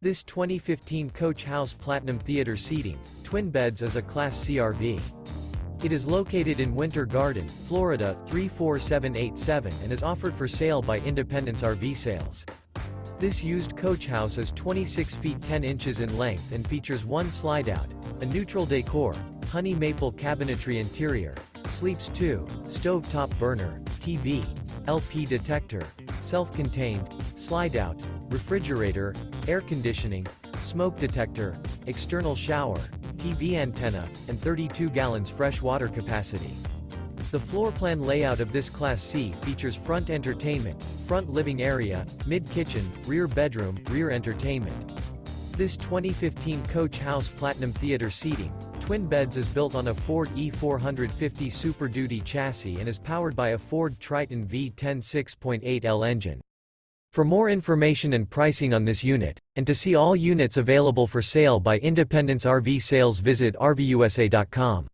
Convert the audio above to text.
This 2015 Coach House Platinum Theater seating, twin beds is a Class C RV. It is located in Winter Garden, Florida, 34787 and is offered for sale by Independence RV Sales. This used coach house is 26 feet 10 inches in length and features one slide-out, a neutral decor, honey maple cabinetry interior, sleeps 2, stovetop burner, TV, LP detector, self-contained, slide-out, refrigerator, air conditioning, smoke detector, external shower, TV antenna, and 32 gallons fresh water capacity. The floor plan layout of this Class C features front entertainment, front living area, mid-kitchen, rear bedroom, rear entertainment. This 2015 Coach House Platinum Theater seating, twin beds is built on a Ford E450 Super Duty chassis and is powered by a Ford Triton V-10 6.8L engine. For more information and pricing on this unit, and to see all units available for sale by Independence RV Sales, visit RVUSA.com.